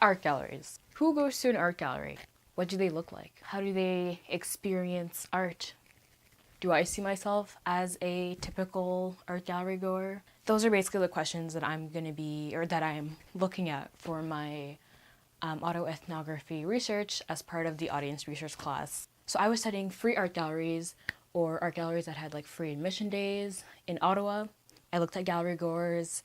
Art galleries. Who goes to an art gallery? What do they look like? How do they experience art? Do I see myself as a typical art gallery goer? Those are basically the questions that I'm looking at for my autoethnography research as part of the audience research class. So I was studying free art galleries or art galleries that had like free admission days in Ottawa. I looked at gallery goers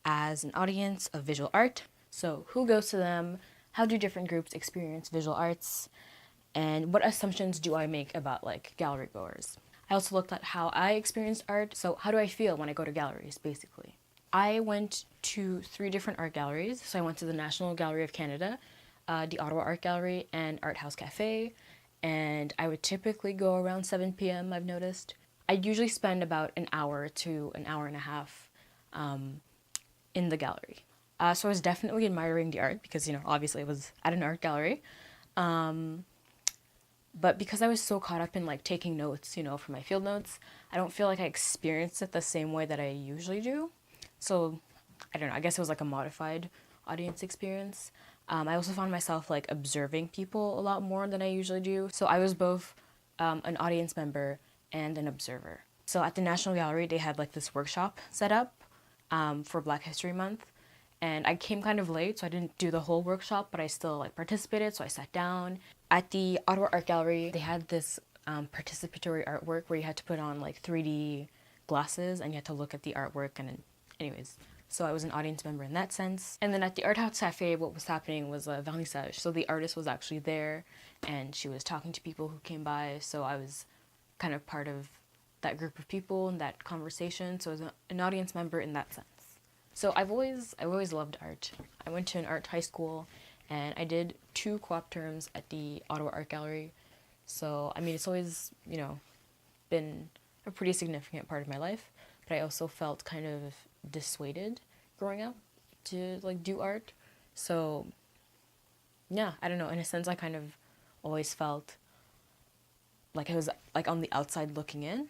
as an audience of visual art. So who goes to them? How do different groups experience visual arts? And what assumptions do I make about like gallery goers? I also looked at how I experienced art. So how do I feel when I go to galleries, basically? I went to 3 different art galleries. So I went to the National Gallery of Canada, the Ottawa Art Gallery, and Art House Cafe. And I would typically go around 7 p.m., I've noticed. I usually spend about an hour to an hour and a half in the gallery. So I was definitely admiring the art because, obviously I was at an art gallery. But because I was so caught up in like taking notes, for my field notes, I don't feel like I experienced it the same way that I usually do. So I don't know, I guess it was like a modified audience experience. I also found myself like observing people a lot more than I usually do. So I was both an audience member and an observer. So at the National Gallery, they had like this workshop set up for Black History Month. And I came kind of late, so I didn't do the whole workshop, but I still like participated, so I sat down. At the Ottawa Art Gallery, they had this participatory artwork where you had to put on like 3D glasses and you had to look at the artwork and anyways. So I was an audience member in that sense. And then at the Art House Cafe, what was happening was a vernissage. So the artist was actually there and she was talking to people who came by. So I was kind of part of that group of people and that conversation. So I was an audience member in that sense. So I've always loved art. I went to an art high school and I did 2 co-op terms at the Ottawa Art Gallery. So, I mean, it's always, been a pretty significant part of my life, but I also felt kind of dissuaded growing up to like do art. So, yeah, I don't know. In a sense, I kind of always felt like I was like on the outside looking in.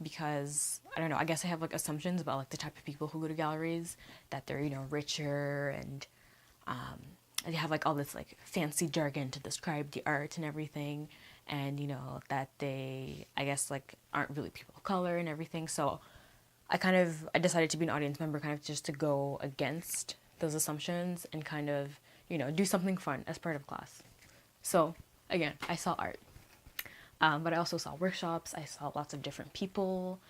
Because, I don't know, I guess I have like assumptions about like the type of people who go to galleries, that they're, richer and they have like all this like fancy jargon to describe the art and everything, and that they, I guess, like aren't really people of color and everything. So I decided to be an audience member kind of just to go against those assumptions and kind of, do something fun as part of class. So again, I saw art. But I also saw workshops. I saw lots of different people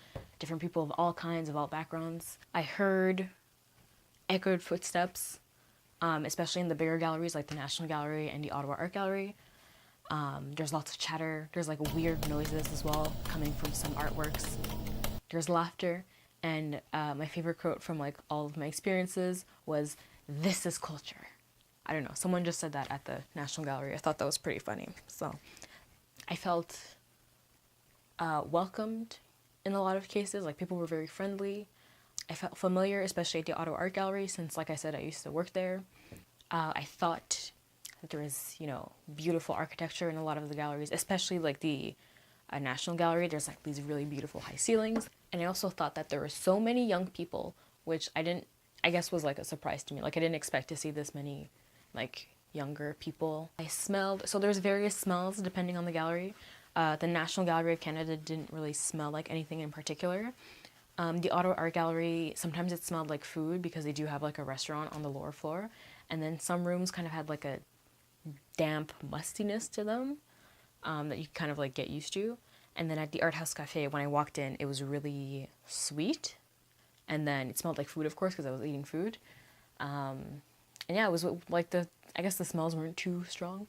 of all kinds, of all backgrounds. I heard echoed footsteps, especially in the bigger galleries like the National Gallery and the Ottawa Art Gallery. There's lots of chatter. There's like weird noises as well coming from some artworks. There's laughter. And my favorite quote from like all of my experiences was, "This is culture." I don't know. Someone just said that at the National Gallery. I thought that was pretty funny. So I felt welcomed in a lot of cases. Like, people were very friendly. I felt familiar, especially at the Ottawa Art Gallery, since, like I said, I used to work there. I thought that there was, beautiful architecture in a lot of the galleries, especially like the National Gallery. There's like these really beautiful high ceilings. And I also thought that there were so many young people, which I guess was like a surprise to me. Like, I didn't expect to see this many like younger people. I smelled, so there's various smells depending on the gallery. The National Gallery of Canada didn't really smell like anything in particular. The Ottawa Art Gallery, sometimes it smelled like food because they do have like a restaurant on the lower floor. And then some rooms kind of had like a damp mustiness to them that you kind of like get used to. And then at the Art House Cafe, when I walked in, it was really sweet. And then it smelled like food, of course, because I was eating food. And yeah, it was like I guess the smells weren't too strong.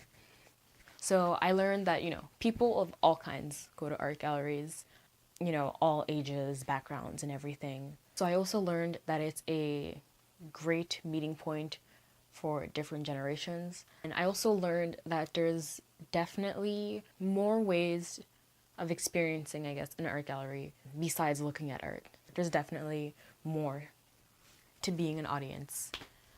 So I learned that, people of all kinds go to art galleries, all ages, backgrounds, and everything. So I also learned that it's a great meeting point for different generations. And I also learned that there's definitely more ways of experiencing, I guess, an art gallery besides looking at art. There's definitely more to being an audience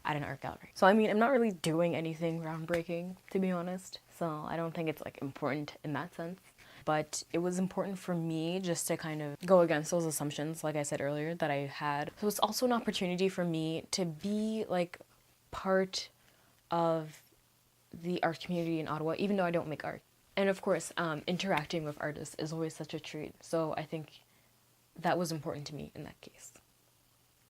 at an art gallery. So I mean, I'm not really doing anything groundbreaking, to be honest. So I don't think it's like important in that sense. But it was important for me just to kind of go against those assumptions, like I said earlier, that I had. So it's also an opportunity for me to be like part of the art community in Ottawa, even though I don't make art. And of course, interacting with artists is always such a treat. So I think that was important to me in that case.